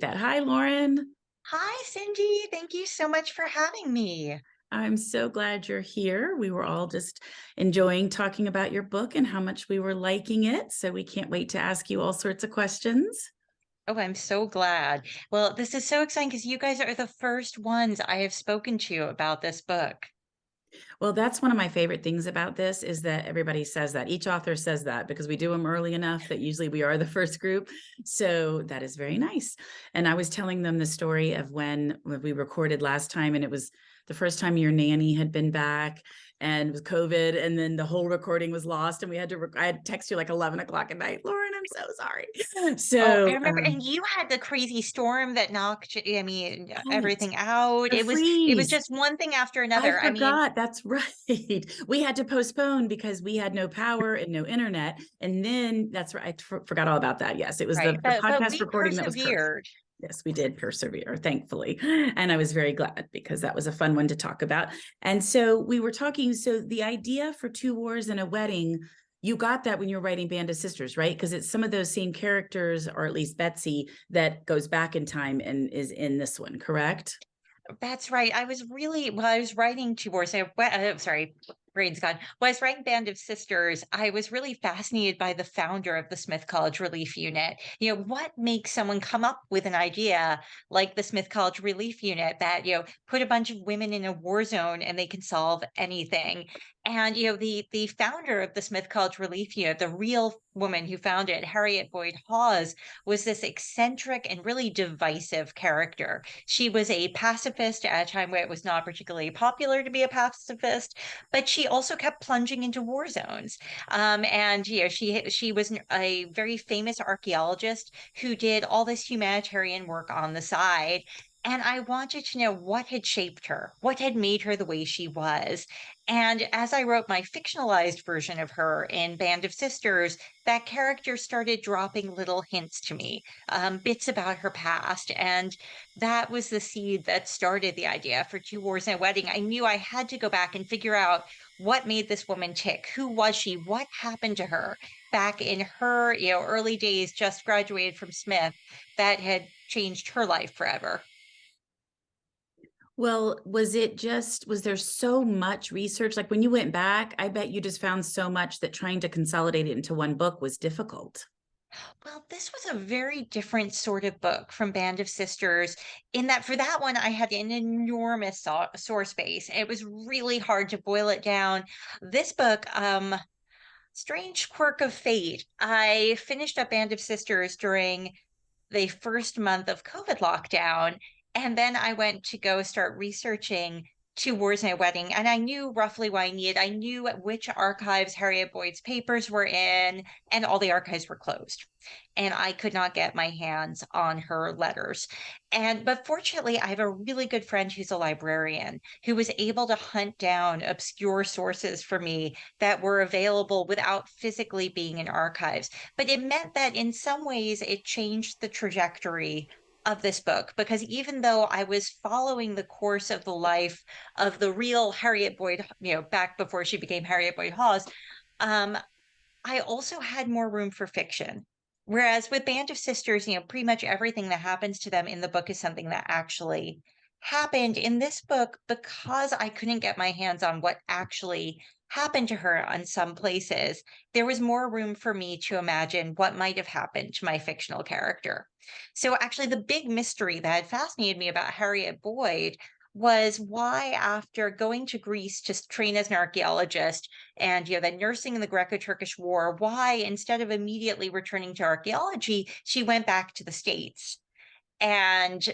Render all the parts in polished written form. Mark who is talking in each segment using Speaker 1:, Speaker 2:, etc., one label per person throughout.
Speaker 1: That. Hi, Lauren.
Speaker 2: Hi, Cindy. Thank you so much for having me.
Speaker 1: I'm so glad you're here. We were all just enjoying talking about your book and how much we were liking it. So we can't wait to ask you all sorts of questions.
Speaker 2: Oh, I'm so glad. Well, this is so exciting because you guys are the first ones I have spoken to about this book.
Speaker 1: Well, that's one of my favorite things about this is that everybody says that. Each author says that because we do them early enough that usually we are the first group. So that is very nice. And I was telling them the story of when we recorded last time, and it was the first time your nanny had been back and it was COVID, and then the whole recording was lost, and we had to. I had text you like 11 o'clock at night, Lauren. I'm so sorry.
Speaker 2: Oh, I
Speaker 1: So
Speaker 2: remember, and you had the crazy storm that knocked, I mean,
Speaker 1: right,
Speaker 2: everything out.
Speaker 1: the
Speaker 2: It was
Speaker 1: freeze.
Speaker 2: just one thing after
Speaker 1: I
Speaker 2: another. I mean,
Speaker 1: forgot. That's right. We had to postpone because we had no power and no internet. And then that's right. Forgot all about that. Yes, it was
Speaker 2: right.
Speaker 1: the
Speaker 2: But
Speaker 1: podcast
Speaker 2: we
Speaker 1: recording that was cursed.
Speaker 2: persevered.
Speaker 1: Yes, we did persevere, thankfully. And I was very glad because that was a fun one to talk about. And so we were talking. So the idea for Two Wars and a Wedding, you got that when you were writing Band of Sisters, right? Because it's some of those same characters, or at least Betsy, that goes back in time and is in this one, correct?
Speaker 2: That's right. I was writing Two Wars. Sorry, brain's gone. When I was writing Band of Sisters, I was really fascinated by the founder of the Smith College Relief Unit. What makes someone come up with an idea like the Smith College Relief Unit that, put a bunch of women in a war zone and they can solve anything? And, the founder of the Smith College Relief Unit, the real woman who founded it, Harriet Boyd Hawes, was this eccentric and really divisive character. She was a pacifist at a time where it was not particularly popular to be a pacifist, but she also kept plunging into war zones. And she was a very famous archaeologist who did all this humanitarian work on the side. And I wanted to know what had shaped her, what had made her the way she was. And as I wrote my fictionalized version of her in Band of Sisters, that character started dropping little hints to me, bits about her past. And that was the seed that started the idea for Two Wars and a Wedding. I knew I had to go back and figure out what made this woman tick. Who was she? What happened to her back in her, early days, just graduated from Smith, that had changed her life forever?
Speaker 1: Well, was there so much research? Like when you went back, I bet you just found so much that trying to consolidate it into one book was difficult.
Speaker 2: Well, this was a very different sort of book from Band of Sisters in that for that one, I had an enormous source base. It was really hard to boil it down. This book, strange quirk of fate. I finished up Band of Sisters during the first month of COVID lockdown. And then I went to go start researching Two Wars and a Wedding. And I knew roughly what I needed. I knew which archives Harriet Boyd's papers were in, and all the archives were closed. And I could not get my hands on her letters. But fortunately, I have a really good friend who's a librarian who was able to hunt down obscure sources for me that were available without physically being in archives. But it meant that in some ways it changed the trajectory of this book because even though I was following the course of the life of the real Harriet Boyd, back before she became Harriet Boyd Hawes, um, I also had more room for fiction. Whereas with Band of Sisters, pretty much everything that happens to them in the book is something that actually happened. In this book, because I couldn't get my hands on what actually happened to her on some places, there was more room for me to imagine what might have happened to my fictional character. So, actually, the big mystery that had fascinated me about Harriet Boyd was why, after going to Greece to train as an archaeologist, and then nursing in the Greco-Turkish War, why instead of immediately returning to archaeology, she went back to the States and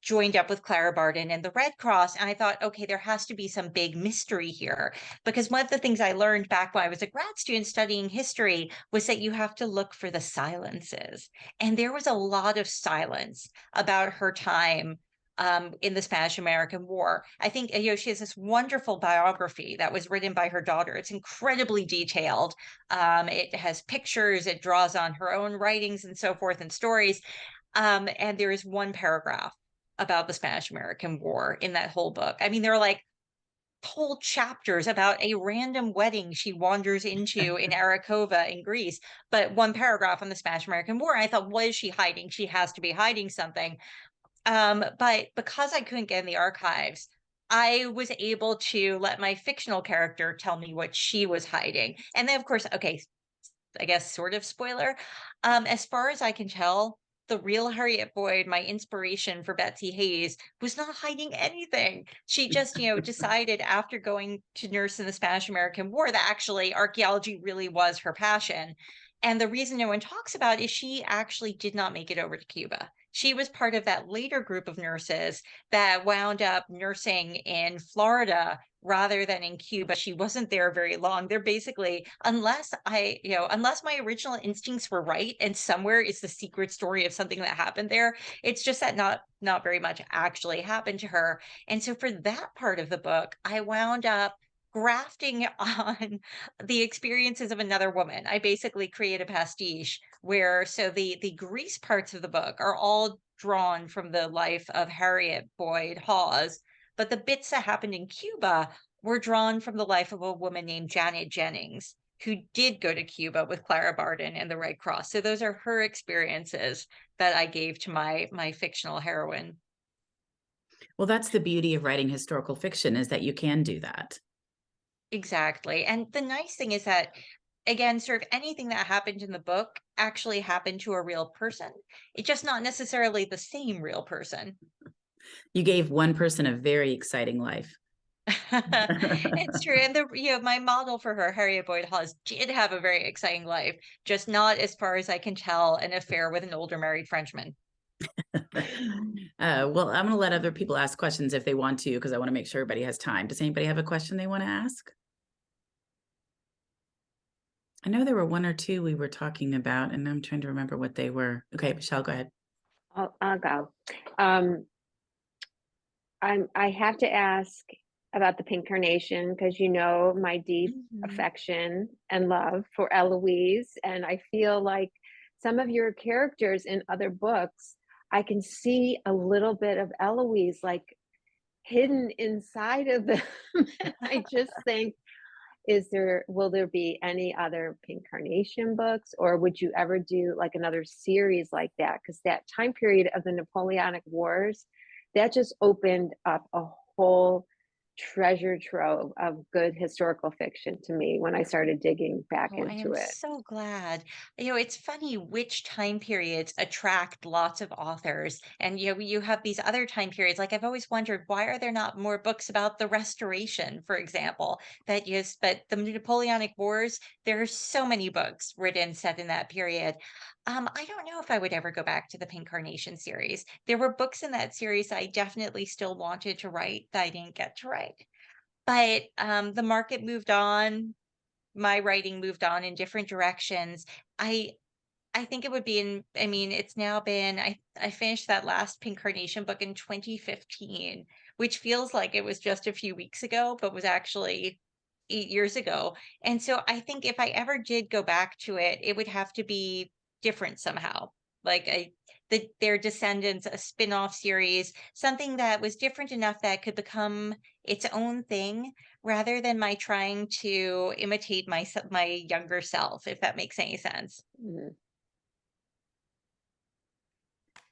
Speaker 2: joined up with Clara Barton and the Red Cross. And I thought, okay, there has to be some big mystery here. Because one of the things I learned back when I was a grad student studying history was that you have to look for the silences. And there was a lot of silence about her time in the Spanish American War. I think she has this wonderful biography that was written by her daughter. It's incredibly detailed. It has pictures, it draws on her own writings and so forth and stories. And there is one paragraph about the Spanish American War in that whole book. I mean, there are like whole chapters about a random wedding she wanders into in Arakova in Greece, but one paragraph on the Spanish American War. I thought, what is she hiding? She has to be hiding something. But because I couldn't get in the archives, I was able to let my fictional character tell me what she was hiding. And then, of course, okay, I guess sort of spoiler. As far as I can tell, the real Harriet Boyd, my inspiration for Betsy Hayes, was not hiding anything. She just, decided after going to nurse in the Spanish American War that actually archaeology really was her passion. And the reason no one talks about is she actually did not make it over to Cuba. She was part of that later group of nurses that wound up nursing in Florida rather than in Cuba. She wasn't there very long. They're basically, unless my original instincts were right and somewhere is the secret story of something that happened there, it's just that not very much actually happened to her. And so for that part of the book, I wound up grafting on the experiences of another woman. I basically create a pastiche where so the Greece parts of the book are all drawn from the life of Harriet Boyd Hawes, but the bits that happened in Cuba were drawn from the life of a woman named Janet Jennings, who did go to Cuba with Clara Barton and the Red Cross. So those are her experiences that I gave to my fictional heroine.
Speaker 1: Well, that's the beauty of writing historical fiction, is that you can do that.
Speaker 2: Exactly. And the nice thing is that, again, sort of anything that happened in the book actually happened to a real person. It's just not necessarily the same real person.
Speaker 1: You gave one person a very exciting life.
Speaker 2: It's true. And my model for her, Harriet Boyd Hawes, did have a very exciting life, just not as far as I can tell, an affair with an older married Frenchman.
Speaker 1: Well, I'm going to let other people ask questions if they want to, because I want to make sure everybody has time. Does anybody have a question they want to ask? I know there were one or two we were talking about, and I'm trying to remember what they were. Okay, Michelle, go ahead.
Speaker 3: I'll go. I have to ask about the pink carnation because my deep affection and love for Eloise, and I feel like some of your characters in other books, I can see a little bit of Eloise like hidden inside of them. I just think, will there be any other pink carnation books, or would you ever do like another series like that? Because that time period of the Napoleonic Wars, that just opened up a whole treasure trove of good historical fiction to me when I started digging back
Speaker 2: Oh, I am
Speaker 3: into it.
Speaker 2: so glad. It's funny which time periods attract lots of authors. And you have these other time periods. Like I've always wondered, why are there not more books about the Restoration, for example? But the Napoleonic Wars, there are so many books written set in that period. I don't know if I would ever go back to the Pink Carnation series. There were books in that series I definitely still wanted to write that I didn't get to write. But the market moved on, my writing moved on in different directions. I I think it would be I mean, it's now been I finished that last Pink Carnation book in 2015, which feels like it was just a few weeks ago, but was actually 8 years ago. And so I think if I ever did go back to it, it would have to be different somehow. Like their Descendants, a spin-off series, something that was different enough that could become its own thing rather than my trying to imitate my younger self, if that makes any sense.
Speaker 3: Mhm.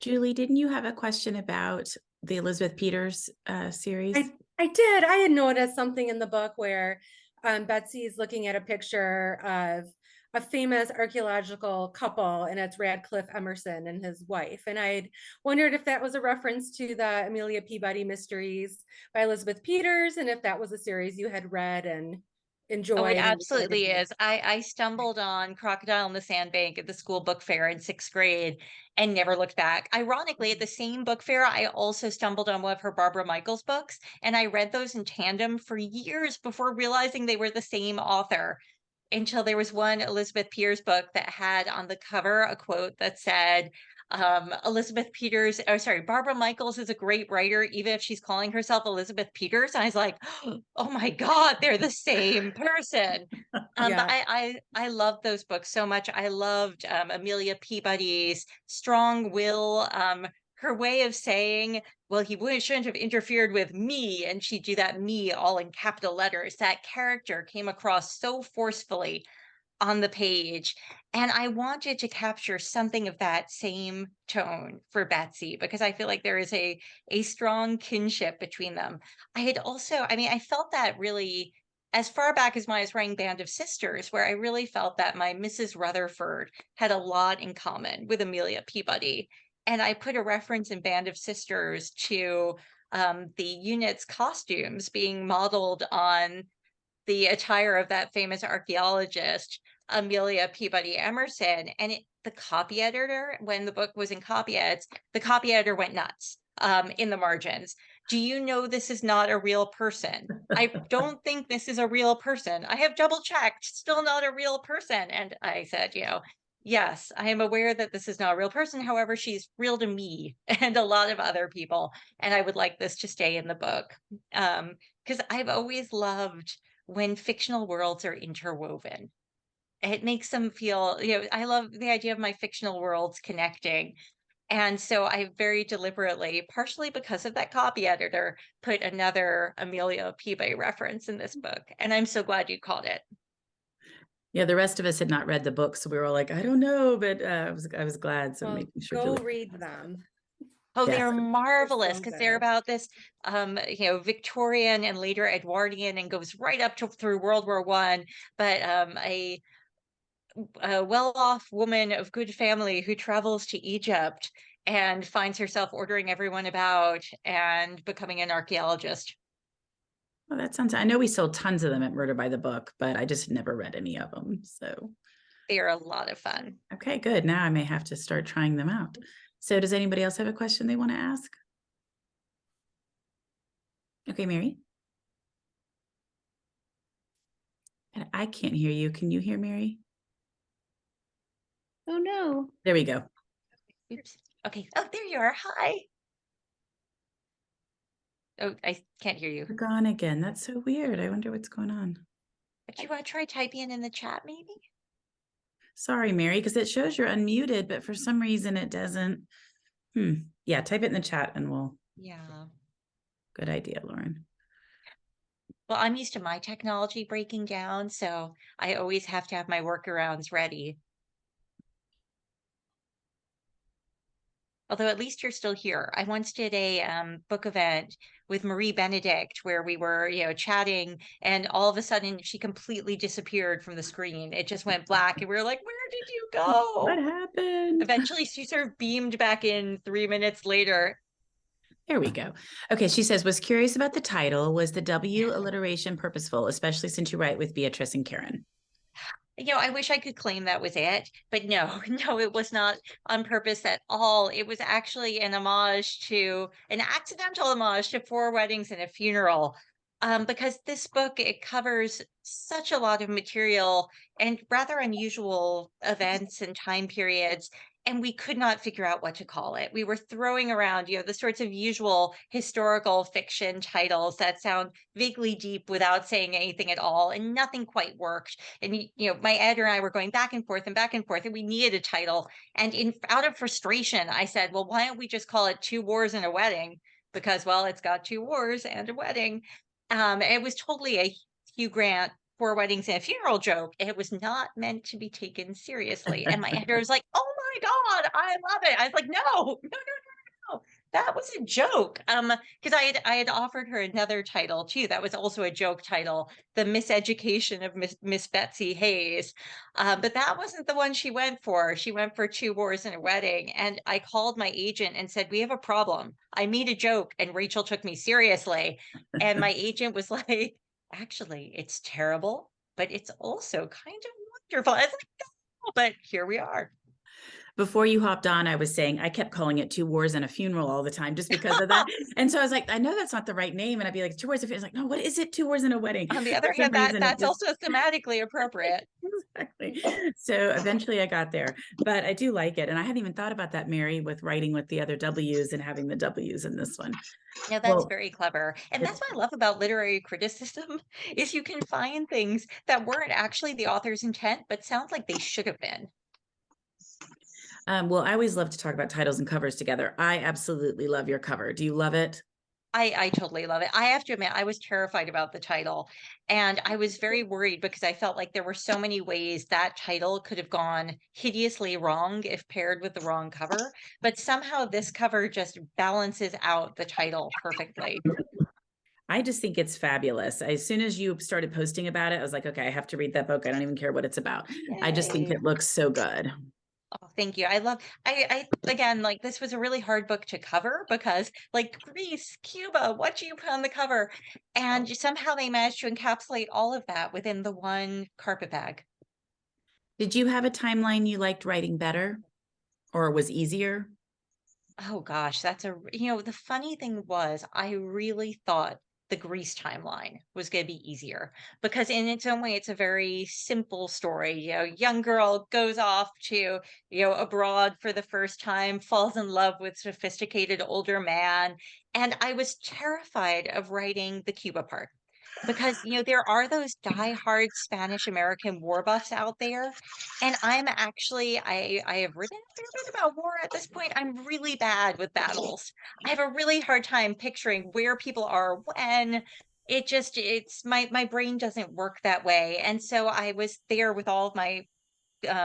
Speaker 1: Julie, didn't you have a question about the Elizabeth Peters series?
Speaker 4: I did. I had noticed something in the book where Betsy is looking at a picture of a famous archaeological couple, and it's Radcliffe Emerson and his wife. And I'd wondered if that was a reference to the Amelia Peabody Mysteries by Elizabeth Peters, and if that was a series you had read and
Speaker 2: Oh,
Speaker 4: enjoyed.
Speaker 2: it
Speaker 4: And was sort of
Speaker 2: absolutely is. I stumbled on Crocodile in the Sandbank at the school book fair in sixth grade and never looked back. Ironically, at the same book fair, I also stumbled on one of her Barbara Michaels books, and I read those in tandem for years before realizing they were the same author. Until there was one Elizabeth Peters book that had on the cover a quote that said, Barbara Michaels is a great writer, even if she's calling herself Elizabeth Peters. And I was like, oh my God, they're the same person. But
Speaker 4: Yeah.
Speaker 2: I loved those books so much. I loved Amelia Peabody's strong will, her way of saying, well, shouldn't have interfered with me, and she'd do that me all in capital letters. That character came across so forcefully on the page. And I wanted to capture something of that same tone for Betsy, because I feel like there is a strong kinship between them. I felt that really as far back as when I was writing Band of Sisters, where I really felt that my Mrs. Rutherford had a lot in common with Amelia Peabody. And I put a reference in Band of Sisters to the unit's costumes being modeled on the attire of that famous archaeologist, Amelia Peabody Emerson. And the copy editor, when the book was in copy edits, the copy editor went nuts in the margins. Do you know this is not a real person? I don't think this is a real person. I have double checked, still not a real person. And I said, yes, I am aware that this is not a real person. However, she's real to me and a lot of other people. And I would like this to stay in the book. Because I've always loved when fictional worlds are interwoven. It makes them feel, I love the idea of my fictional worlds connecting. And so I very deliberately, partially because of that copy editor, put another Amelia Peabody reference in this book. And I'm so glad you caught it.
Speaker 1: Yeah, the rest of us had not read the book, so we were all like, I don't know, but I was glad. So
Speaker 4: Well,
Speaker 1: making sure
Speaker 4: go
Speaker 1: Julie.
Speaker 4: read them.
Speaker 2: Oh,
Speaker 1: Yes.
Speaker 2: they're marvelous
Speaker 4: so
Speaker 2: because they're
Speaker 4: good.
Speaker 2: about this, Victorian and later Edwardian, and goes right up to through World War I. But a well-off woman of good family who travels to Egypt and finds herself ordering everyone about and becoming an archaeologist.
Speaker 1: Well, that sounds, I know we sold tons of them at Murder by the Book, but I just never read any of them. So,
Speaker 2: They are a lot of fun.
Speaker 1: okay, good. Now I may have to start trying them out. So does anybody else have a question they want to ask? Okay, Mary. And I can't hear you. Can you hear Mary?
Speaker 3: Oh no.
Speaker 1: There we go.
Speaker 2: Oops. Okay. Oh, there you are. Hi. Oh, I can't hear you.
Speaker 1: You're gone again. That's so weird. I wonder what's going on.
Speaker 2: Do you want to try typing in the chat, maybe?
Speaker 1: Sorry, Mary, because it shows you're unmuted, but for some reason it doesn't. Yeah, type it in the chat and we'll.
Speaker 2: Yeah.
Speaker 1: Good idea, Lauren.
Speaker 2: Well, I'm used to my technology breaking down, so I always have to have my workarounds ready. Although at least you're still here. I once did a book event with Marie Benedict where we were, chatting, and all of a sudden she completely disappeared from the screen. It just went black, and we were like, "Where did you go?"
Speaker 1: What happened?
Speaker 2: Eventually, she sort of beamed back in 3 minutes later.
Speaker 1: There we go. Okay, she says, was curious about the title. Was the W alliteration purposeful, especially since you write with Beatrice and Karen?
Speaker 2: I wish I could claim that was it, but no, no, it was not on purpose at all. It was actually an accidental homage to Four Weddings and a Funeral. Because this book, it covers such a lot of material and rather unusual events and time periods. And we could not figure out what to call it. We were throwing around, the sorts of usual historical fiction titles that sound vaguely deep without saying anything at all, and nothing quite worked. And my editor and I were going back and forth, and we needed a title. And out of frustration, I said, well, why don't we just call it Two Wars and a Wedding? Because, well, it's got two wars and a wedding. It was totally a Hugh Grant Four Weddings and a Funeral joke. It was not meant to be taken seriously. And my editor was like, oh my God, I love it. I was like, no. That was a joke. Because I had offered her another title too. That was also a joke title, The Miseducation of Miss Betsy Hayes. But that wasn't the one she went for. She went for Two Wars and a Wedding. And I called my agent and said, we have a problem. I made a joke and Rachel took me seriously. And my agent was like, actually, it's terrible, but it's also kind of wonderful. I was like, no, but here we are.
Speaker 1: Before you hopped on, I was saying I kept calling it Two Wars and a Funeral all the time just because of that. And so I was like, I know that's not the right name. And I'd be like, Two Wars and a Funeral. Like, no, what is it? Two Wars and a Wedding.
Speaker 2: On the other hand, that's also thematically appropriate.
Speaker 1: Exactly. So eventually I got there, but I do like it. And I hadn't even thought about that, Mary, with writing with the other W's and having the W's in this one.
Speaker 2: Yeah, that's very clever. And that's what I love about literary criticism is you can find things that weren't actually the author's intent, but sound like they should have been.
Speaker 1: Well, I always love to talk about titles and covers together. I absolutely love your cover. Do you love it?
Speaker 2: I totally love it. I have to admit, I was terrified about the title, and I was very worried because I felt like there were so many ways that title could have gone hideously wrong if paired with the wrong cover. But somehow this cover just balances out the title perfectly.
Speaker 1: I just think it's fabulous. As soon as you started posting about it, I was like, okay, I have to read that book. I don't even care what it's about. I just think
Speaker 2: Yay.
Speaker 1: it looks so good.
Speaker 2: Oh, thank you. I again, like this was a really hard book to cover because like Greece, Cuba, what do you put on the cover? And somehow they managed to encapsulate all of that within the one carpet bag.
Speaker 1: Did you have a timeline you liked writing better or was easier?
Speaker 2: Oh gosh, the funny thing was I really thought the Grease timeline was going to be easier because in its own way it's a very simple story. Young girl goes off to, abroad for the first time, falls in love with sophisticated older man, and I was terrified of writing the Cuba part. Because, there are those diehard Spanish American war buffs out there, and I have written a fair bit about war at this point. I'm really bad with battles. I have a really hard time picturing where people are when. It's my brain doesn't work that way. And so I was there with all of my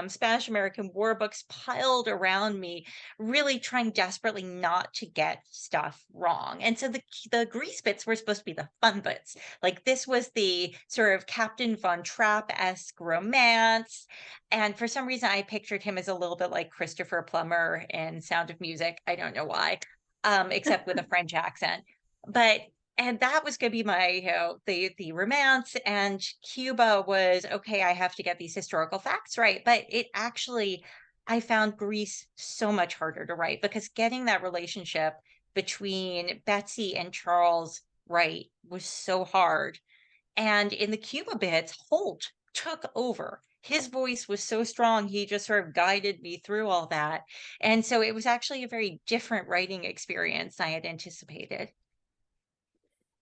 Speaker 2: Spanish American war books piled around me, really trying desperately not to get stuff wrong. And so the grease bits were supposed to be the fun bits. Like this was the sort of Captain Von Trapp-esque romance. And for some reason, I pictured him as a little bit like Christopher Plummer in Sound of Music. I don't know why, except with a French accent. But and that was going to be my the romance, and Cuba was okay, I have to get these historical facts right, but it actually, I found Greece so much harder to write because getting that relationship between Betsy and Charles right was so hard. And in the Cuba bits, Holt took over. His voice was so strong, he just sort of guided me through all that. And so it was actually a very different writing experience than I had anticipated.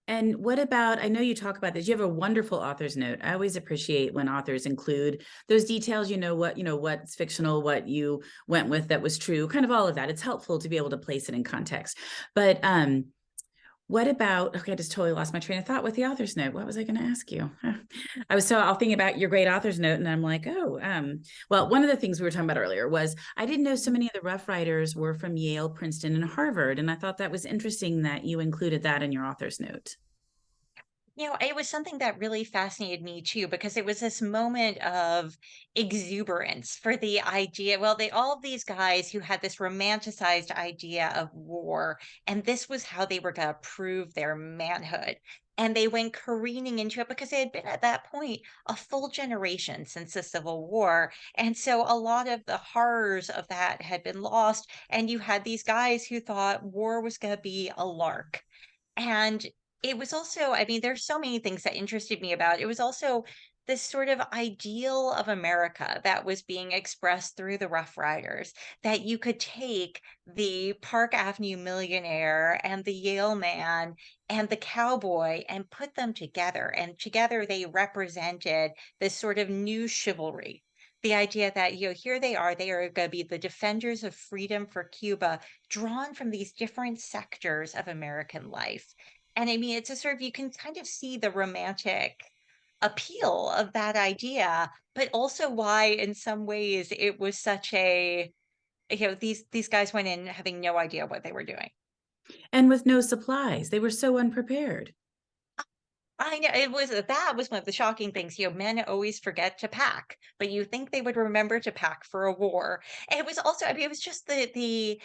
Speaker 1: And what about, I know you talk about this, you have a wonderful author's note. I always appreciate when authors include those details, what's fictional, what you went with that was true, kind of all of that. It's helpful to be able to place it in context. But what about, okay, I just totally lost my train of thought with the author's note. What was I going to ask you? I'll thinking about your great author's note and I'm like, well, one of the things we were talking about earlier was I didn't know so many of the Rough Riders were from Yale, Princeton, and Harvard. And I thought that was interesting that you included that in your author's note.
Speaker 2: It was something that really fascinated me too, because it was this moment of exuberance for the idea. Well, all of these guys who had this romanticized idea of war, and this was how they were going to prove their manhood. And they went careening into it because they had been at that point a full generation since the Civil War. And so a lot of the horrors of that had been lost. And you had these guys who thought war was going to be a lark. And it was also, I mean, there's so many things that interested me about it. It was also this sort of ideal of America that was being expressed through the Rough Riders, that you could take the Park Avenue millionaire and the Yale man and the cowboy and put them together. And together they represented this sort of new chivalry. The idea that, here they are going to be the defenders of freedom for Cuba, drawn from these different sectors of American life. And I mean, it's a sort of, you can kind of see the romantic appeal of that idea, but also why in some ways it was such a, these guys went in having no idea what they were doing.
Speaker 1: And with no supplies, they were so unprepared.
Speaker 2: I know that was one of the shocking things. Men always forget to pack, but you think they would remember to pack for a war. And it was also, I mean, it was just the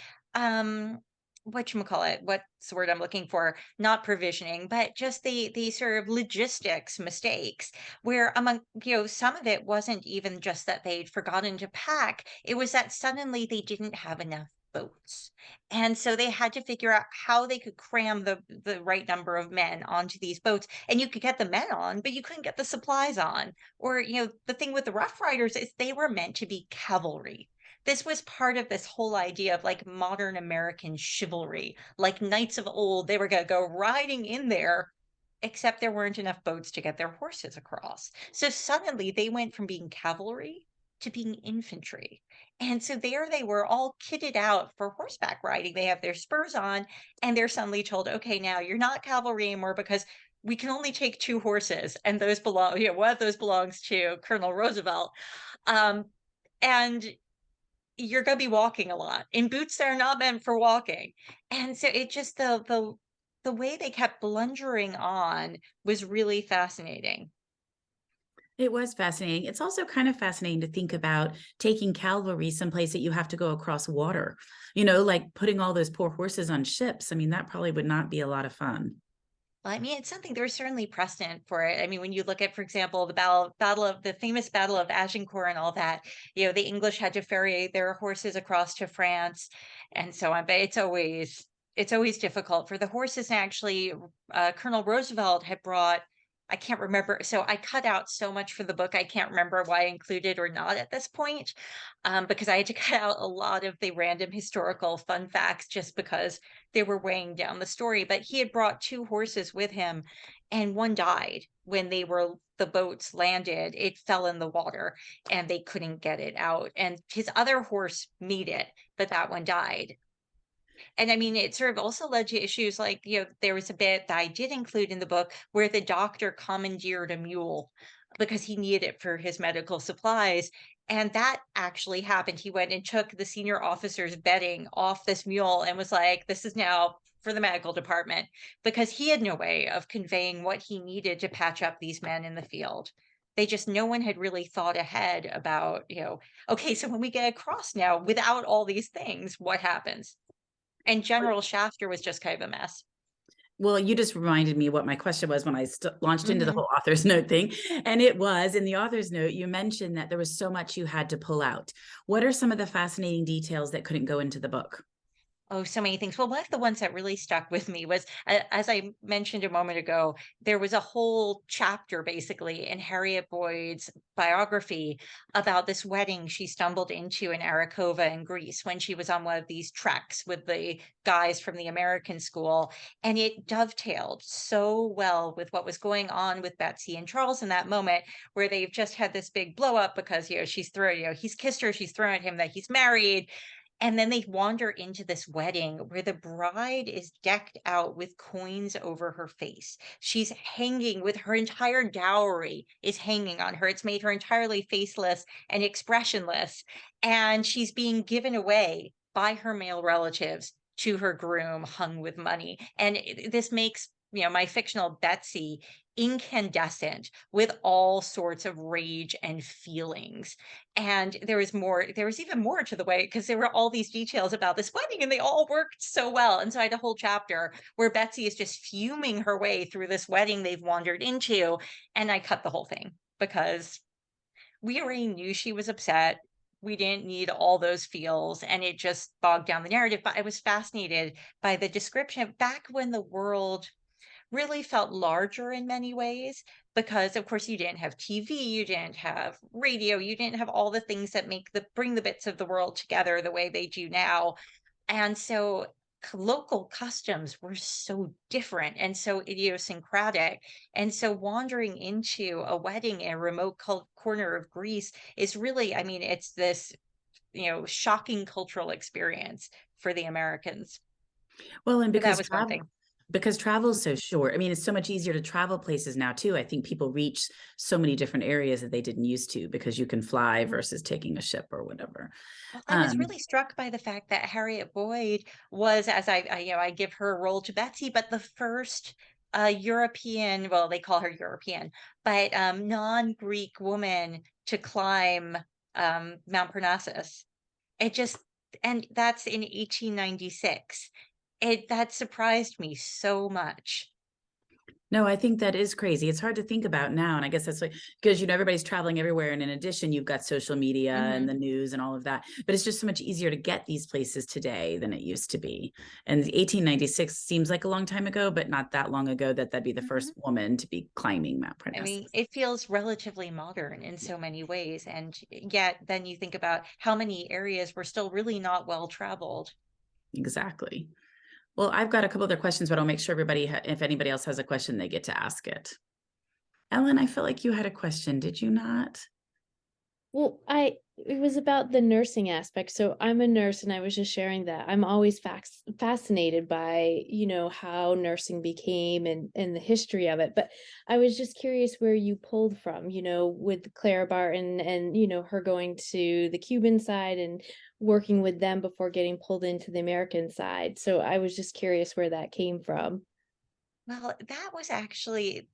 Speaker 2: whatchamacallit, what's the word I'm looking for? Not provisioning, but just the sort of logistics mistakes where among, some of it wasn't even just that they'd forgotten to pack. It was that suddenly they didn't have enough boats. And so they had to figure out how they could cram the right number of men onto these boats. And you could get the men on, but you couldn't get the supplies on. Or, the thing with the Rough Riders is they were meant to be cavalry. This was part of this whole idea of like modern American chivalry, like knights of old. They were going to go riding in there, except there weren't enough boats to get their horses across. So suddenly they went from being cavalry to being infantry. And so there they were all kitted out for horseback riding. They have their spurs on, and they're suddenly told, okay, now you're not cavalry anymore because we can only take 2 horses, and those belong, one of those belongs to Colonel Roosevelt. Um, and you're going to be walking a lot in boots that are not meant for walking. And so it just the way they kept blundering on was really fascinating.
Speaker 1: It was fascinating. It's also kind of fascinating to think about taking cavalry someplace that you have to go across water, like putting all those poor horses on ships. I mean, that probably would not be a lot of fun.
Speaker 2: Well, I mean, it's something there's certainly precedent for it. I mean, when you look at, for example, the famous Battle of Agincourt and all that, the English had to ferry their horses across to France and so on. But it's always difficult for the horses. And actually, Colonel Roosevelt had brought, I can't remember. So I cut out so much for the book. I can't remember why I included or not at this point, because I had to cut out a lot of the random historical fun facts just because they were weighing down the story. But he had brought 2 horses with him, and one died when the boats landed. It fell in the water and they couldn't get it out. And his other horse made it, but that one died. And I mean, it sort of also led to issues like, there was a bit that I did include in the book where the doctor commandeered a mule because he needed it for his medical supplies. And that actually happened. He went and took the senior officer's bedding off this mule and was like, this is now for the medical department, because he had no way of conveying what he needed to patch up these men in the field. No one had really thought ahead about, okay, so when we get across now without all these things, what happens? And General Shafter was just kind of a mess.
Speaker 1: Well, you just reminded me what my question was when I launched into the
Speaker 2: Mhm.
Speaker 1: whole author's note thing. And it was in the author's note, you mentioned that there was so much you had to pull out. What are some of the fascinating details that couldn't go into the book?
Speaker 2: Oh, so many things. Well, one of the ones that really stuck with me was, as I mentioned a moment ago, there was a whole chapter basically in Harriet Boyd's biography about this wedding she stumbled into in Arakova in Greece when she was on one of these treks with the guys from the American school. And it dovetailed so well with what was going on with Betsy and Charles in that moment, where they've just had this big blow up because, he's kissed her, she's thrown at him that he's married, and then they wander into this wedding where the bride is decked out with coins over her face. She's hanging with her entire dowry is hanging on her. It's made her entirely faceless and expressionless. And she's being given away by her male relatives to her groom hung with money. And this makes, my fictional Betsy incandescent with all sorts of rage and feelings. And there was even more to the way, because there were all these details about this wedding and they all worked so well. And so I had a whole chapter where Betsy is just fuming her way through this wedding they've wandered into. And I cut the whole thing because we already knew she was upset. We didn't need all those feels, and it just bogged down the narrative. But I was fascinated by the description back when the world really felt larger in many ways, because of course you didn't have TV, you didn't have radio, you didn't have all the things that bring the bits of the world together the way they do now. And so local customs were so different and so idiosyncratic. And so wandering into a wedding in a remote corner of Greece is really, I mean, it's this, shocking cultural experience for the Americans.
Speaker 1: Well, and
Speaker 2: So that was one thing.
Speaker 1: because travel is so short. I mean, it's so much easier to travel places now too. I think people reach so many different areas that they didn't used to because you can fly versus taking a ship or whatever.
Speaker 2: Well, I was really struck by the fact that Harriet Boyd was, as I give her a role to Betsy, but the first European, well, they call her European, but non-Greek woman to climb Mount Parnassus. It just, and that's in 1896. That surprised me so much.
Speaker 1: No, I think that is crazy. It's hard to think about now. And I guess that's like, because, everybody's traveling everywhere. And in addition, you've got social media and
Speaker 2: Mhm.
Speaker 1: the news and all of that. But it's just so much easier to get these places today than it used to be. And 1896 seems like a long time ago, but not that long ago that'd be the
Speaker 2: Mhm.
Speaker 1: first woman to be climbing Mount
Speaker 2: I mean,
Speaker 1: Parnassus.
Speaker 2: it feels relatively modern in so many ways. And yet, then you think about how many areas were still really not well traveled.
Speaker 1: Exactly. Well, I've got a couple other questions, but I'll make sure if anybody else has a question, they get to ask it. Ellen, I feel like you had a question. Did you not?
Speaker 5: Well, it was about the nursing aspect. So I'm a nurse and I was just sharing that. I'm always fascinated by, how nursing became and the history of it. But I was just curious where you pulled from, with Clara Barton and, her going to the Cuban side and working with them before getting pulled into the American side. So I was just curious where that came from.
Speaker 2: Well, that was actually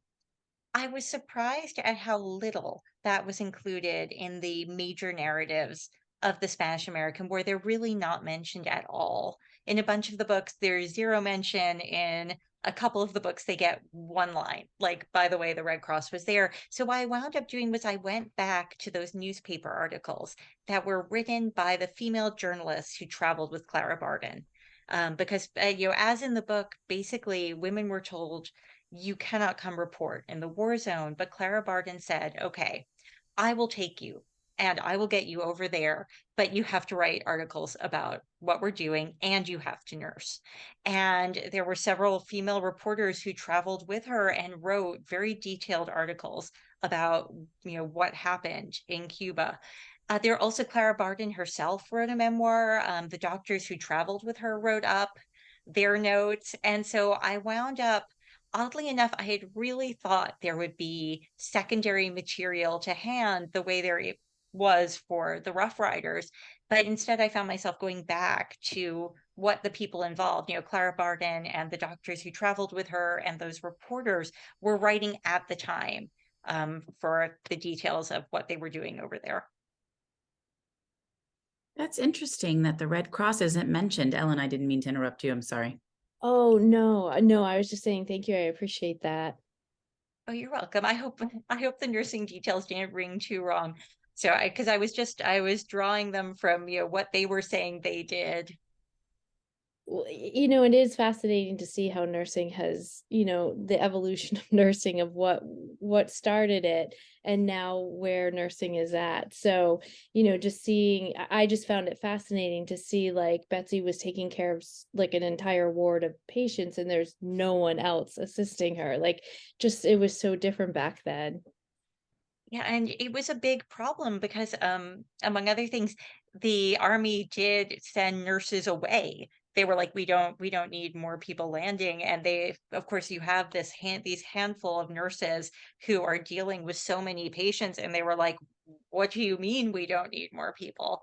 Speaker 2: I was surprised at how little that was included in the major narratives of the Spanish American War. They're really not mentioned at all. In a bunch of the books, there's zero mention. In a couple of the books, they get one line, like, by the way, the Red Cross was there. So what I wound up doing was I went back to those newspaper articles that were written by the female journalists who traveled with Clara Barton. Because, as in the book, basically women were told you cannot come report in the war zone. But Clara Barton said, okay, I will take you and I will get you over there, but you have to write articles about what we're doing and you have to nurse. And there were several female reporters who traveled with her and wrote very detailed articles about, what happened in Cuba. There also Clara Barton herself wrote a memoir. The doctors who traveled with her wrote up their notes. And so I wound up, oddly enough, I had really thought there would be secondary material to hand the way was for the Rough Riders. But instead, I found myself going back to what the people involved, Clara Barton and the doctors who traveled with her and those reporters were writing at the time, for the details of what they were doing over there.
Speaker 1: That's interesting that the Red Cross isn't mentioned. Ellen, I didn't mean to interrupt you. I'm sorry.
Speaker 5: Oh, no, no, I was just saying thank you. I appreciate that.
Speaker 2: Oh, you're welcome. I hope the nursing details didn't ring too wrong. So because I was drawing them from, what they were saying they did.
Speaker 5: Well, it is fascinating to see how nursing has, the evolution of nursing of what started it and now where nursing is at. So, just seeing, I just found it fascinating to see like Betsy was taking care of like an entire ward of patients and there's no one else assisting her. Like just it was so different back then.
Speaker 2: Yeah, and it was a big problem because, among other things, the army did send nurses away. They were like, we don't need more people landing. And they, of course, you have these handful of nurses who are dealing with so many patients, and they were like, what do you mean we don't need more people?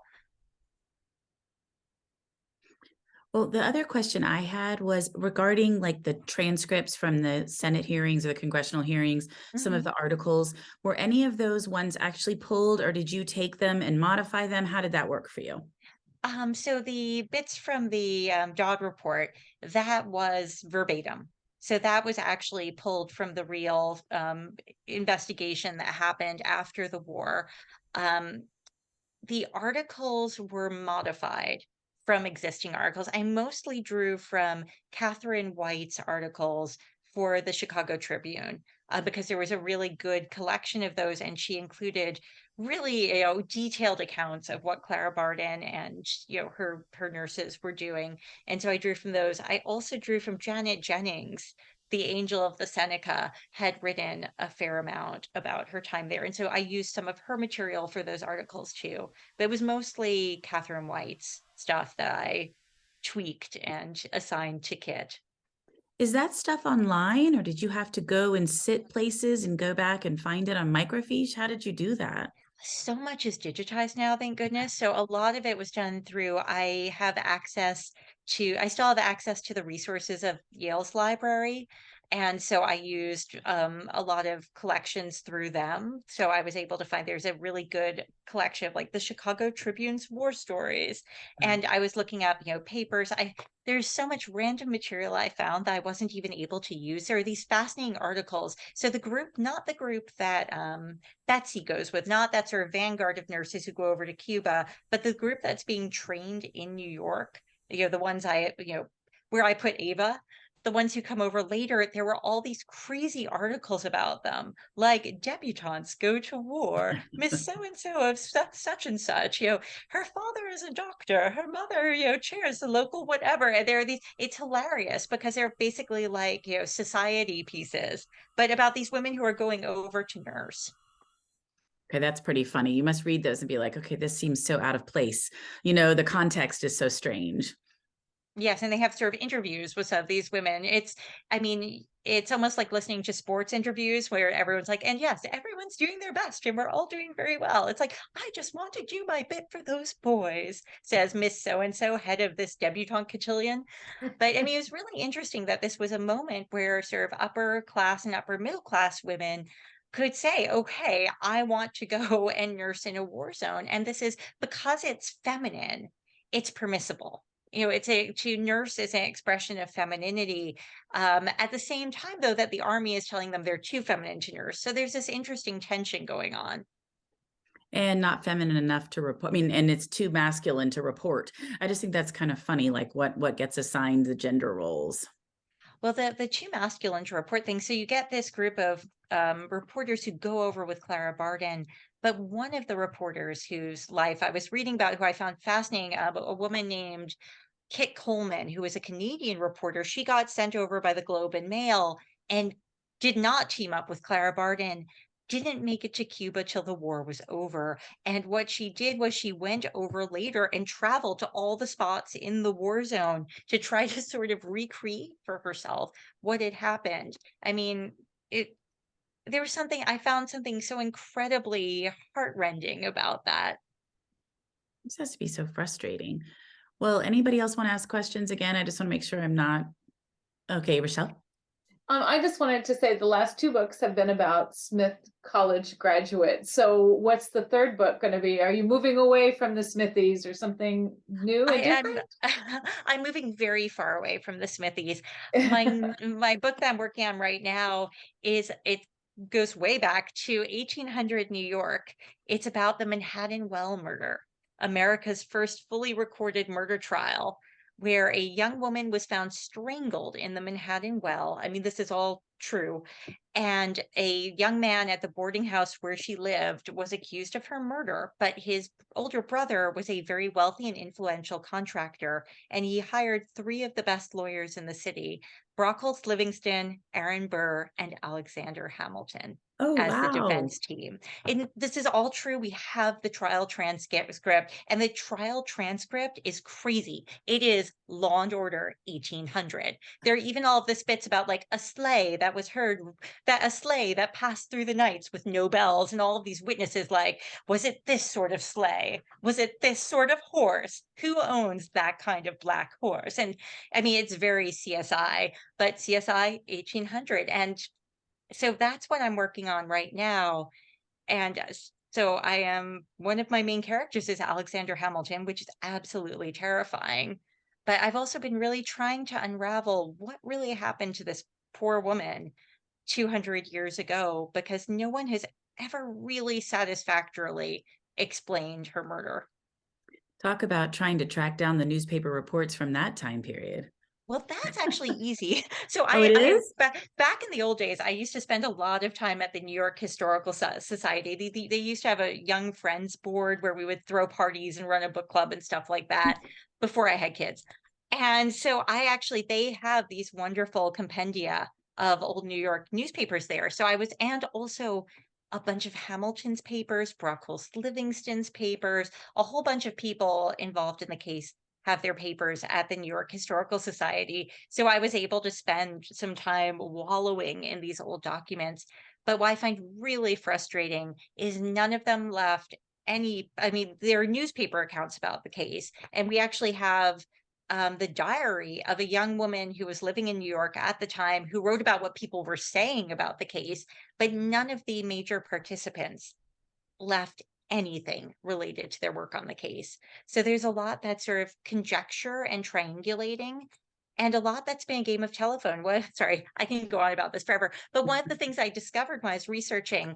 Speaker 1: Well, the other question I had was regarding like the transcripts from the Senate hearings or the congressional hearings, some of
Speaker 2: Mhm.
Speaker 1: the articles. Were any of those ones actually pulled, or did you take them and modify them? How did that work for you?
Speaker 2: So the bits from the Dodd report, that was verbatim. So that was actually pulled from the real investigation that happened after the war. Um, the articles were modified from existing articles. I mostly drew from Catherine White's articles for the Chicago Tribune, because there was a really good collection of those, and she included really, detailed accounts of what Clara Barton and, her nurses were doing. And so I drew from those. I also drew from Janet Jennings. The Angel of the Seneca had written a fair amount about her time there. And so I used some of her material for those articles too. But it was mostly Catherine White's stuff that I tweaked and assigned to Kit.
Speaker 1: Is that stuff online, or did you have to go and sit places and go back and find it on microfiche? How did you do that?
Speaker 2: So much is digitized now, thank goodness. So a lot of it was done through, I still have access to the resources of Yale's library. And so I used a lot of collections through them. So I was able to find there's a really good collection of like the Chicago Tribune's war stories. And I was looking up, papers. There's so much random material I found that I wasn't even able to use. There are these fascinating articles. So the group, not the group that Betsy goes with, not that sort of vanguard of nurses who go over to Cuba, but the group that's being trained in New York, the ones where I put Ava, the ones who come over later, there were all these crazy articles about them, like debutantes go to war, Miss So and so of such and such, her father is a doctor, her mother, chairs the local whatever. And there are these, it's hilarious because they're basically like, society pieces, but about these women who are going over to nurse.
Speaker 1: Okay, that's pretty funny. You must read those and be like, okay, this seems so out of place. You know, the context is so strange.
Speaker 2: Yes, and they have sort of interviews with some of these women. I mean, it's almost like listening to sports interviews where everyone's like, and yes, everyone's doing their best and we're all doing very well. It's like, I just want to do my bit for those boys, says Miss So-and-so, head of this debutante cotillion. But I mean, it's really interesting that this was a moment where sort of upper class and upper middle class women could say, okay, I want to go and nurse in a war zone. And this is because it's feminine, it's permissible. You know, to nurse is an expression of femininity. At the same time, though, that the army is telling them they're too feminine to nurse. So there's this interesting tension going on.
Speaker 1: And not feminine enough to report. I mean, and it's too masculine to report. I just think that's kind of funny, like what gets assigned the gender roles.
Speaker 2: Well, the too masculine to report things. So you get this group of reporters who go over with Clara Barden. But one of the reporters whose life I was reading about, who I found fascinating, a woman named Kit Coleman, who was a Canadian reporter, she got sent over by the Globe and Mail and did not team up with Clara Barden, didn't make it to Cuba till the war was over. And what she did was she went over later and traveled to all the spots in the war zone to try to sort of recreate for herself what had happened. I mean, there was I found something so incredibly heartrending about that.
Speaker 1: This has to be so frustrating. Well, anybody else want to ask questions again? I just want to make sure I'm not. Okay, Rochelle.
Speaker 6: I just wanted to say the last two books have been about Smith College graduates. So what's the third book going to be? Are you moving away from the Smithies or something new and different?
Speaker 2: I'm moving very far away from the Smithies. My book that I'm working on right now it goes way back to 1800 New York. It's about the Manhattan Well murder, America's first fully recorded murder trial, where a young woman was found strangled in the Manhattan Well. I mean, this is all true. And a young man at the boarding house where she lived was accused of her murder, but his older brother was a very wealthy and influential contractor, and he hired three of the best lawyers in the city, Brockholst Livingston, Aaron Burr, and Alexander Hamilton,
Speaker 1: Oh,
Speaker 2: as the
Speaker 1: wow.
Speaker 2: defense team. And this is all true. We have the trial transcript, and the trial transcript is crazy. It is Law and Order 1800. There are even all of the bits about like a sleigh that was heard, that a sleigh that passed through the nights with no bells, and all of these witnesses like, was it this sort of sleigh? Was it this sort of horse? Who owns that kind of black horse? And I mean, it's very CSI, but CSI 1800. And so that's what I'm working on right now. And so one of my main characters is Alexander Hamilton, which is absolutely terrifying. But I've also been really trying to unravel what really happened to this poor woman 200 years ago, because no one has ever really satisfactorily explained her murder.
Speaker 1: Talk about trying to track down the newspaper reports from that time period.
Speaker 2: Well, that's actually easy. So
Speaker 1: Oh, it is?
Speaker 2: back in the old days, I used to spend a lot of time at the New York Historical Society. They used to have a young friends board where we would throw parties and run a book club and stuff like that before I had kids. And so they have these wonderful compendia of old New York newspapers there. And also a bunch of Hamilton's papers, Brockholst Livingston's papers, a whole bunch of people involved in the case have their papers at the New York Historical Society. So I was able to spend some time wallowing in these old documents. But what I find really frustrating is none of them left there are newspaper accounts about the case. And we actually have the diary of a young woman who was living in New York at the time who wrote about what people were saying about the case, but none of the major participants left anything related to their work on the case. So there's a lot that's sort of conjecture and triangulating, and a lot that's been a game of telephone. Sorry, I can go on about this forever. But one of the things I discovered when I was researching,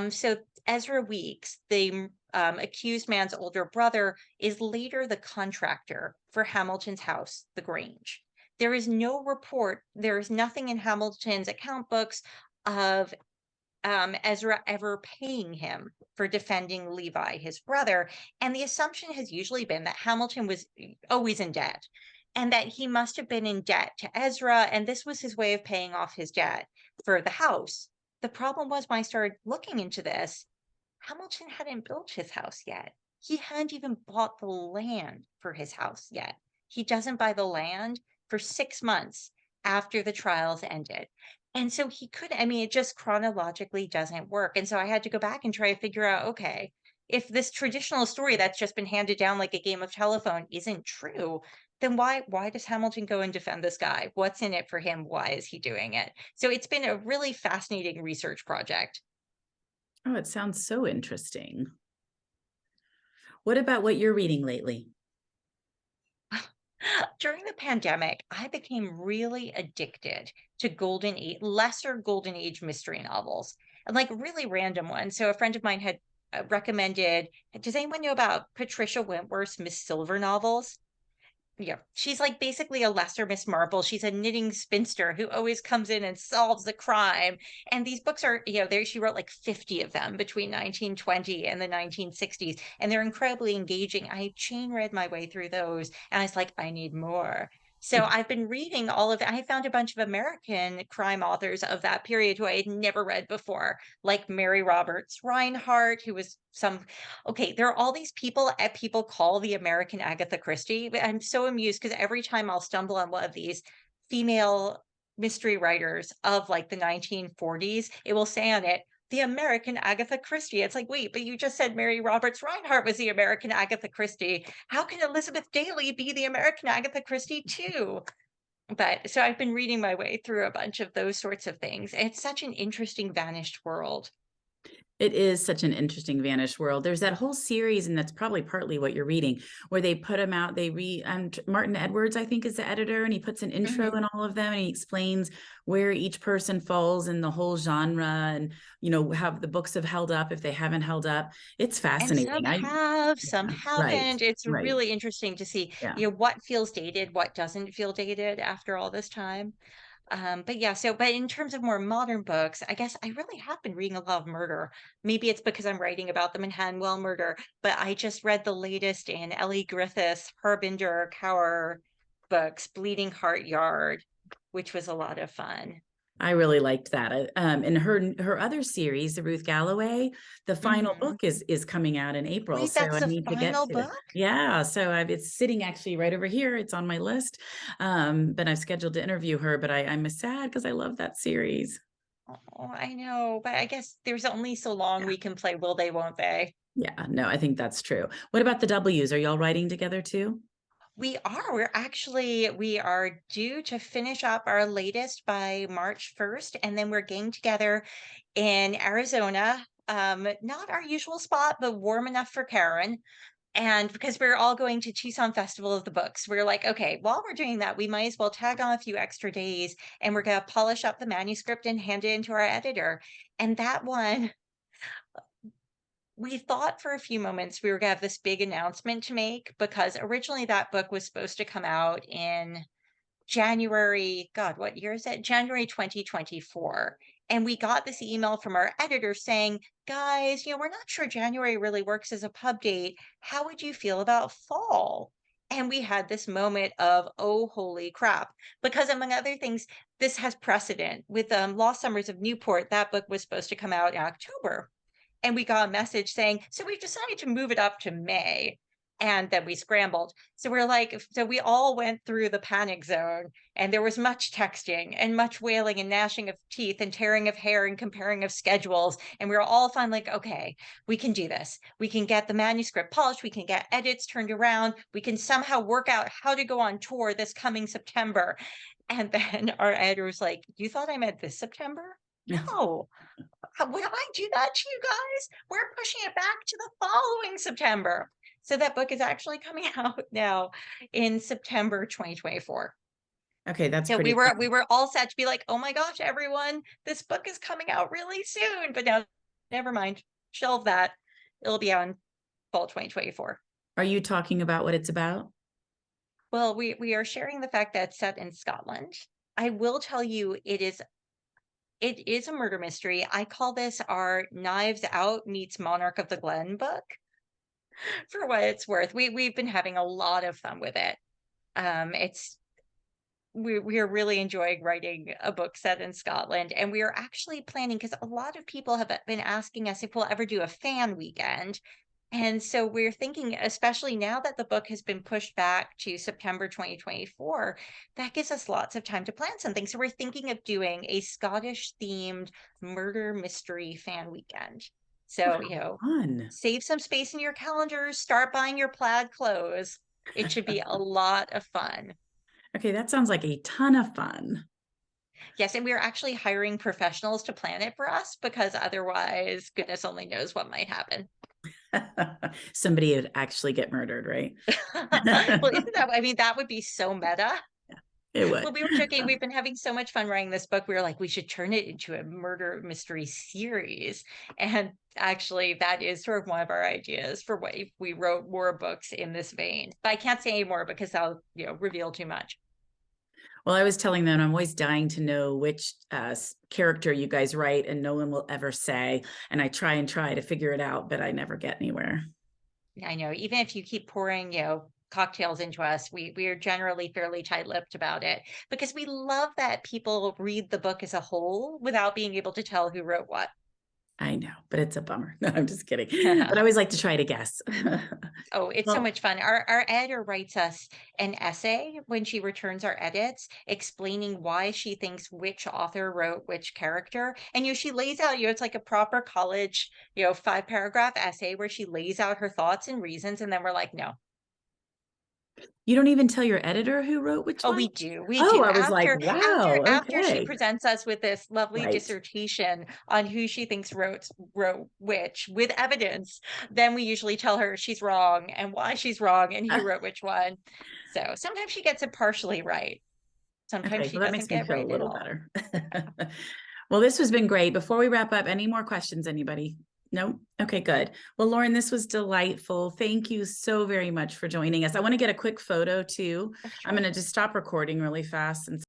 Speaker 2: so Ezra Weeks, the accused man's older brother, is later the contractor for Hamilton's house, the Grange. There is no report, there is nothing in Hamilton's account books of Ezra ever paying him for defending Levi, his brother. And the assumption has usually been that Hamilton was always in debt and that he must have been in debt to Ezra. And this was his way of paying off his debt for the house. The problem was when I started looking into this, Hamilton hadn't built his house yet. He hadn't even bought the land for his house yet. He doesn't buy the land for 6 months after the trials ended. And so he could, I mean, it just chronologically doesn't work. And so I had to go back and try to figure out, okay, if this traditional story that's just been handed down like a game of telephone isn't true, then why does Hamilton go and defend this guy? What's in it for him? Why is he doing it? So it's been a really fascinating research project.
Speaker 1: Oh, it sounds so interesting. What about what you're reading lately?
Speaker 2: During the pandemic, I became really addicted to lesser golden age mystery novels, and like really random ones. So a friend of mine had recommended, does anyone know about Patricia Wentworth's Miss Silver novels? Yeah, she's like basically a lesser Miss Marple. She's a knitting spinster who always comes in and solves the crime. And these books are, there she wrote like 50 of them between 1920 and the 1960s, and they're incredibly engaging. I chain read my way through those, and I was like, I need more. So I've been reading all of it. I found a bunch of American crime authors of that period who I had never read before, like Mary Roberts Reinhardt, who was okay, there are all these people people call the American Agatha Christie, but I'm so amused because every time I'll stumble on one of these female mystery writers of like the 1940s, it will say on it, the American Agatha Christie. It's like, wait, but you just said Mary Roberts Reinhardt was the American Agatha Christie. How can Elizabeth Daily be the American Agatha Christie too? But so I've been reading my way through a bunch of those sorts of things. It's such an interesting vanished world.
Speaker 1: It is such an interesting vanished world. There's that whole series, and that's probably partly what you're reading, where they put them out. They Martin Edwards, I think, is the editor, and he puts an intro in all of them, and he explains where each person falls in the whole genre, and how the books have held up if they haven't held up. It's
Speaker 2: And some
Speaker 1: fascinating.
Speaker 2: have, some
Speaker 1: Yeah, right,
Speaker 2: haven't. It's
Speaker 1: right.
Speaker 2: really interesting to see,
Speaker 1: Yeah.
Speaker 2: what feels dated, what doesn't feel dated after all this time. But yeah, but in terms of more modern books, I guess I really have been reading a lot of murder. Maybe it's because I'm writing about the Manhattanwell murder, but I just read the latest in Ellie Griffith's Harbinger Cower books, Bleeding Heart Yard, which was a lot of fun.
Speaker 1: I really liked that. And her other series, the Ruth Galloway, the final
Speaker 2: Mhm.
Speaker 1: book is coming out in April,
Speaker 2: Wait,
Speaker 1: so
Speaker 2: that's
Speaker 1: I
Speaker 2: the
Speaker 1: need to get
Speaker 2: final
Speaker 1: to it.
Speaker 2: book?
Speaker 1: Yeah, so it's sitting actually right over here. It's on my list, but I've scheduled to interview her. But I'm sad because I love that series.
Speaker 2: Oh, I know, but I guess there's only so long
Speaker 1: Yeah,
Speaker 2: we can play will they, won't they?
Speaker 1: yeah, no, I think that's true. What about the W's? Are y'all writing together too?
Speaker 2: We are due to finish up our latest by March 1st, and then we're getting together in Arizona. Not our usual spot, but warm enough for Karen. And because we're all going to Tucson Festival of the Books, we're like, okay, while we're doing that, we might as well tag on a few extra days, and we're going to polish up the manuscript and hand it into our editor. And that one, we thought for a few moments we were going to have this big announcement to make, because originally that book was supposed to come out in January, God, what year is it? January 2024. And we got this email from our editor saying, guys, we're not sure January really works as a pub date. How would you feel about fall? And we had this moment of, oh, holy crap. Because among other things, this has precedent. With Lost Summers of Newport, that book was supposed to come out in October. And we got a message saying, so we've decided to move it up to May. And then we scrambled. So we're like, so we all went through the panic zone, and there was much texting and much wailing and gnashing of teeth and tearing of hair and comparing of schedules. And we were all finally like, okay, we can do this. We can get the manuscript polished. We can get edits turned around. We can somehow work out how to go on tour this coming September. And then our editor was like, you thought I meant this September? No. Would I do that to you guys? We're pushing it back to the following September. So that book is actually coming out now in September 2024.
Speaker 1: Okay, that's
Speaker 2: So we
Speaker 1: pretty
Speaker 2: were
Speaker 1: fun.
Speaker 2: we were all set to be like, oh my gosh, everyone, this book is coming out really soon. But now, never mind. Shelve that. It'll be out in fall 2024.
Speaker 1: Are you talking about what it's about?
Speaker 2: Well, we are sharing the fact that it's set in Scotland. I will tell you, it is a murder mystery. I call this our Knives Out meets Monarch of the Glen book, for what it's worth. We've been having a lot of fun with it. It's we are really enjoying writing a book set in Scotland, and we are actually planning, because a lot of people have been asking us if we'll ever do a fan weekend. And so we're thinking, especially now that the book has been pushed back to September 2024, that gives us lots of time to plan something. So we're thinking of doing a Scottish themed murder mystery fan weekend. So, you know,
Speaker 1: Fun.
Speaker 2: save some space in your calendars, start buying your plaid clothes. It should be a lot of fun.
Speaker 1: Okay, that sounds like a ton of fun.
Speaker 2: Yes, and we're actually hiring professionals to plan it for us, because otherwise, goodness only knows what might happen.
Speaker 1: Somebody would actually get murdered, right?
Speaker 2: Well, isn't that, I mean, that would be so meta.
Speaker 1: It would.
Speaker 2: Well, we were joking. We've been having so much fun writing this book. We were like, we should turn it into a murder mystery series. And actually, that is sort of one of our ideas for what if we wrote more books in this vein. But I can't say any more because I'll, you know, reveal too much.
Speaker 1: Well, I was telling them I'm always dying to know which character you guys write, and no one will ever say. And I try to figure it out, but I never get anywhere.
Speaker 2: I know, even if you keep pouring, you know, cocktails into us, we are generally fairly tight-lipped about it, because we love that people read the book as a whole without being able to tell who wrote what.
Speaker 1: I know, but it's a bummer. No, I'm just kidding. But I always like to try to guess.
Speaker 2: Oh, it's so
Speaker 1: Well,
Speaker 2: much fun. Our editor writes us an essay when she returns our edits, explaining why she thinks which author wrote which character. And you know, she lays out, you know, it's like a proper college, you know, 5-paragraph essay where she lays out her thoughts and reasons, and then we're like, no.
Speaker 1: you don't even tell your editor who wrote which
Speaker 2: Oh,
Speaker 1: one?
Speaker 2: we do. We
Speaker 1: Oh,
Speaker 2: do.
Speaker 1: I was like, wow,
Speaker 2: After she
Speaker 1: okay.
Speaker 2: presents us with this lovely
Speaker 1: Right.
Speaker 2: dissertation on who she thinks wrote which with evidence, then we usually tell her she's wrong and why she's wrong and who wrote which one. So sometimes she gets it partially right. Sometimes
Speaker 1: Okay,
Speaker 2: she
Speaker 1: well, that
Speaker 2: doesn't
Speaker 1: makes me
Speaker 2: get
Speaker 1: feel a
Speaker 2: right at
Speaker 1: little
Speaker 2: all.
Speaker 1: better. Well, this has been great. Before we wrap up, any more questions, anybody? No? Okay, good. Well, Lauren, this was delightful. Thank you so very much for joining us. I want to get a quick photo too. I'm going to just stop recording really fast and